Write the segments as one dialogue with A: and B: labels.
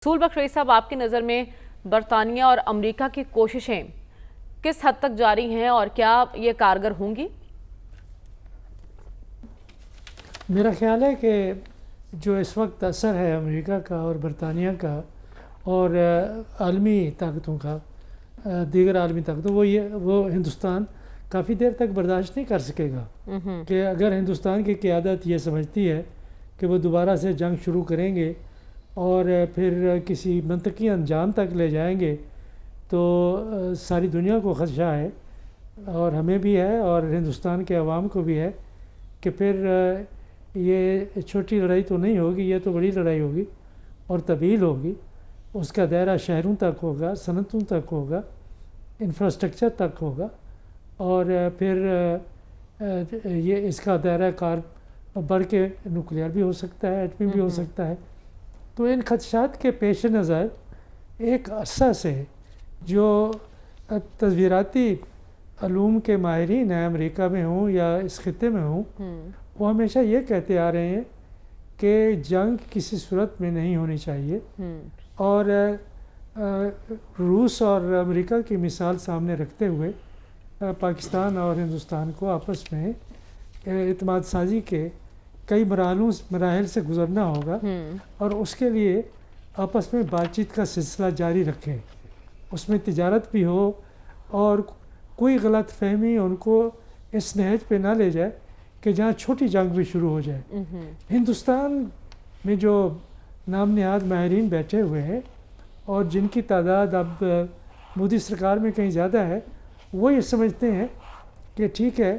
A: रसूल बख्श रईस साहब, आपकी नज़र में बरतानिया और अमेरिका की कोशिशें किस हद तक जारी हैं और क्या ये कारगर होंगी?
B: मेरा ख्याल है कि जो इस वक्त असर है अमेरिका का और बरतानिया का और आलमी ताकतों का, दीगर आलमी ताकतों, वो हिंदुस्तान काफ़ी देर तक बर्दाश्त नहीं कर सकेगा। कि अगर हिंदुस्तान की क़यादत ये समझती है कि वो दोबारा से जंग शुरू करेंगे और फिर किसी मंतकी अंजाम तक ले जाएंगे, तो सारी दुनिया को ख़दशा है और हमें भी है और हिंदुस्तान के अवाम को भी है कि फिर ये छोटी लड़ाई तो नहीं होगी, ये तो बड़ी लड़ाई होगी और तवील होगी। उसका दायरा शहरों तक होगा, सनतों तक होगा, इंफ्रास्ट्रक्चर तक होगा और फिर ये इसका दायरा कार बढ़ के न्यूक्लियर भी हो सकता है, एटमी भी हो सकता है। तो इन खदशात के पेश नज़र एक अरसा से जो तस्वीराती अलूम के माहिरीन हैं, अमेरिका में हों या इस खित्ते में हों, वो हमेशा ये कहते आ रहे हैं कि जंग किसी सूरत में नहीं होनी चाहिए और रूस और अमेरिका की मिसाल सामने रखते हुए पाकिस्तान और हिंदुस्तान को आपस में इत्मीनान साजी के कई मराहल से गुज़रना होगा और उसके लिए आपस में बातचीत का सिलसिला जारी रखें। उसमें तिजारत भी हो और कोई गलत फहमी उनको इस नहज पे ना ले जाए कि जहाँ छोटी जंग भी शुरू हो जाए। हिंदुस्तान में जो नाम नहाद माहिरीन बैठे हुए हैं और जिनकी तादाद अब मोदी सरकार में कहीं ज़्यादा है, वो ये समझते हैं कि ठीक है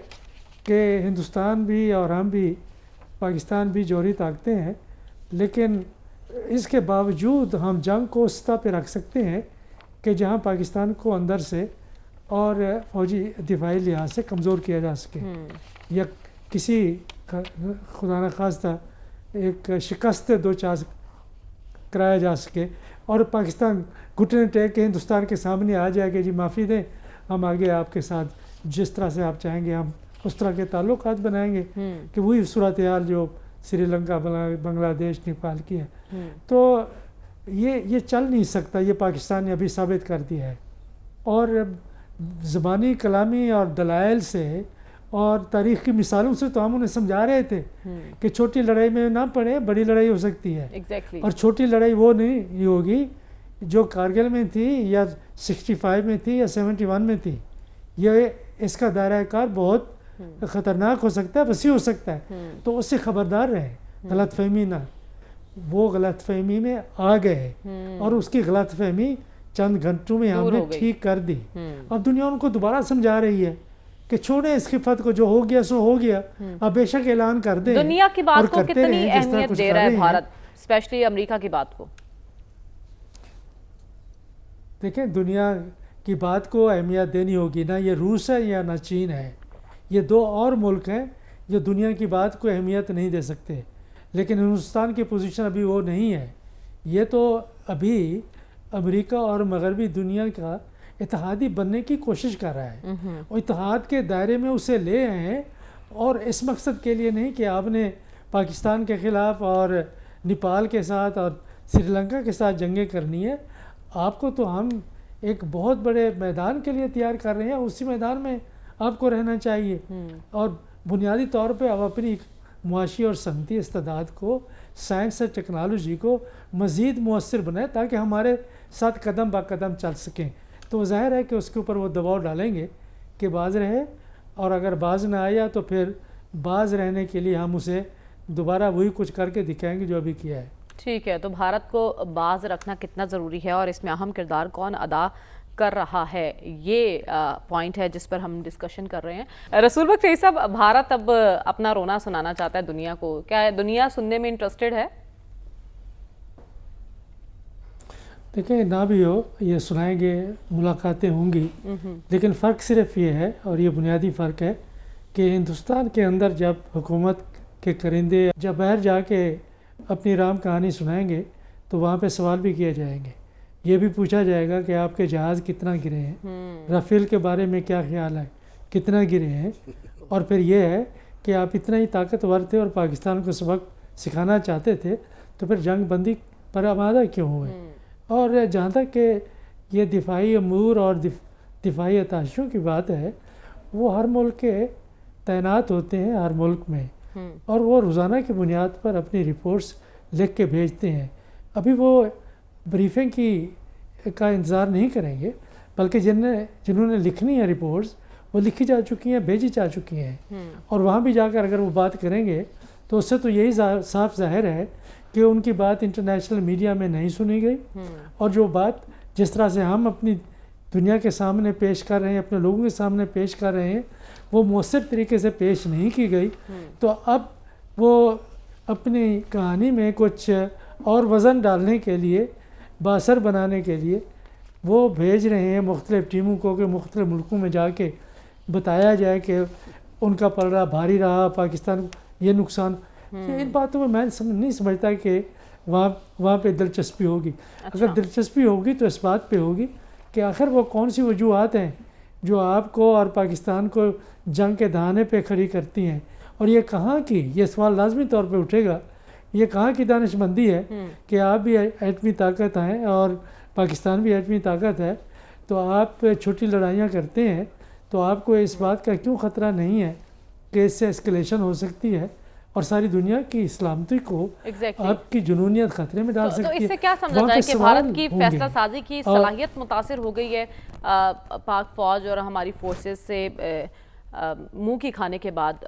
B: कि हिंदुस्तान भी और हम भी, पाकिस्तान भी जौहरी ताकतें हैं, लेकिन इसके बावजूद हम जंग को उस सतह पे रख सकते हैं कि जहां पाकिस्तान को अंदर से और फौजी दिफाई लिहाज से कमज़ोर किया जा सके या किसी खुदा न खास्ता एक शिकस्त दो चार कराया जा सके और पाकिस्तान घुटने टेक के हिंदुस्तान के सामने आ जाए कि जी माफ़ी दें, हम आगे आपके साथ जिस तरह से आप चाहेंगे हम उस तरह के ताल्लुकात बनाएंगे कि वही सूरत हाल जो श्रीलंका, बांग्लादेश, नेपाल की है। तो ये चल नहीं सकता, ये पाकिस्तान ने अभी साबित कर दिया है और ज़बानी कलामी और दलाइल से और तारीख़ की मिसालों से तो हम उन्हें समझा रहे थे कि छोटी लड़ाई में ना पड़े, बड़ी लड़ाई हो सकती है। और छोटी लड़ाई वो नहीं होगी जो कारगिल में थी या 65 में थी या 71 में थी। ये इसका दायरा कार बहुत ख़तरनाक हो सकता है, वसी हो सकता है। तो उससे ख़बरदार रहें, गलत फहमी ना, वो गलत फहमी में आ गए और उसकी गलत फहमी चंद घंटों में हमने ठीक कर दी और दुनिया उनको दोबारा समझा रही है कि छोड़े इस खिफत को, जो हो गया सो हो गया। अब बेशक ऐलान कर दें।
A: दुनिया की बात को कितनी अहमियत दे रहा है भारत, स्पेशली अमेरिका की बात को?
B: देखें, दुनिया की बात को अहमियत देनी होगी ना, ये रूस है या ना चीन है। ये दो और मुल्क हैं जो दुनिया की बात को अहमियत नहीं दे सकते, लेकिन हिंदुस्तान की पोजीशन अभी वो नहीं है। ये तो अभी अमेरिका और मगरबी दुनिया का इत्तेहादी बनने की कोशिश कर रहा है और इत्तेहाद के दायरे में उसे ले आए हैं और इस मकसद के लिए नहीं कि आपने पाकिस्तान के ख़िलाफ़ और नेपाल के साथ और श्रीलंका के साथ जंगें करनी है। आपको तो हम एक बहुत बड़े मैदान के लिए तैयार कर रहे हैं, उसी मैदान में आपको रहना चाहिए और बुनियादी तौर पे आप अपनी मुआशी और सनती इस्तेदाद को, साइंस और टेक्नोलॉजी को मज़ीद मुअस्सिर बनाए ताकि हमारे साथ कदम ब कदम चल सकें। तो ज़ाहिर है कि उसके ऊपर वो दबाव डालेंगे कि बाज रहे और अगर बाज ना आया तो फिर बाज रहने के लिए हम उसे दोबारा वही कुछ करके दिखाएंगे जो अभी किया है।
A: ठीक है, तो भारत को बाज रखना कितना ज़रूरी है और इसमें अहम किरदार कौन अदा कर रहा है, ये पॉइंट है जिस पर हम डिस्कशन कर रहे हैं। रसूल बख्श रईस साहब, भारत अब अपना रोना सुनाना चाहता है दुनिया को, क्या दुनिया सुनने में इंटरेस्टेड है?
B: देखिए, ना भी हो, ये सुनाएंगे, मुलाकातें होंगी, लेकिन फ़र्क सिर्फ ये है और ये बुनियादी फ़र्क है कि हिंदुस्तान के अंदर जब हुकूमत के करिंदे जब बाहर जाके अपनी राम कहानी सुनाएंगे तो वहाँ पे सवाल भी किए जाएंगे। ये भी पूछा जाएगा कि आपके जहाज़ कितना गिरे हैं, राफेल के बारे में क्या ख्याल है, कितना गिरे हैं, और फिर ये है कि आप इतना ही ताकतवर थे और पाकिस्तान को सबक सिखाना चाहते थे तो फिर जंग बंदी पर आमादा क्यों हुए। اور جہاں تک کہ یہ دفاعی امور اور دفاعی اتاشوں کی بات ہے، وہ ہر ملک کے تعینات ہوتے ہیں ہر ملک میں، اور وہ روزانہ کی بنیاد پر اپنی رپورٹس لکھ کے بھیجتے ہیں. ابھی وہ بریفنگ کا انتظار نہیں کریں گے، بلکہ جنہوں نے لکھنی ہے رپورٹس وہ لکھی جا چکی ہیں، بھیجی جا چکی ہیں، اور وہاں بھی جا کر اگر وہ بات کریں گے تو اس سے تو یہی صاف ظاہر ہے کہ ان کی بات انٹرنیشنل میڈیا میں نہیں سنی گئی، اور جو بات جس طرح سے ہم اپنی دنیا کے سامنے پیش کر رہے ہیں، اپنے لوگوں کے سامنے پیش کر رہے ہیں، وہ مؤثر طریقے سے پیش نہیں کی گئی. تو اب وہ اپنی کہانی میں کچھ اور وزن ڈالنے کے لیے، بااثر بنانے کے لیے وہ بھیج رہے ہیں مختلف ٹیموں کو کہ مختلف ملکوں میں جا کے بتایا جائے کہ ان کا پلڑا بھاری رہا، پاکستان کو یہ نقصان. ان باتوں میں نہیں سمجھتا کہ وہاں پہ دلچسپی ہوگی. اگر دلچسپی ہوگی تو اس بات پہ ہوگی کہ آخر وہ کون سی وجوہات ہیں جو آپ کو اور پاکستان کو جنگ کے دہانے پہ کھڑی کرتی ہیں، اور یہ کہاں کی، یہ سوال لازمی طور پہ اٹھے گا، یہ کہاں کی دانش مندی ہے کہ آپ بھی ایٹمی طاقت ہیں اور پاکستان بھی ایٹمی طاقت ہے، تو آپ چھوٹی لڑائیاں کرتے ہیں، تو آپ کو اس بات کا کیوں خطرہ نہیں ہے کہ اس سے اسکلیشن ہو سکتی ہے اور ساری دنیا کی سلامتی کو آپ کی جنونیت خطرے میں ڈال سکتی ہے.
A: تو اس سے کیا سمجھا جائے کہ بھارت کی فیصلہ سازی کی صلاحیت متاثر ہو گئی ہے پاک فوج اور ہماری فورسز سے منہ کی کھانے کے بعد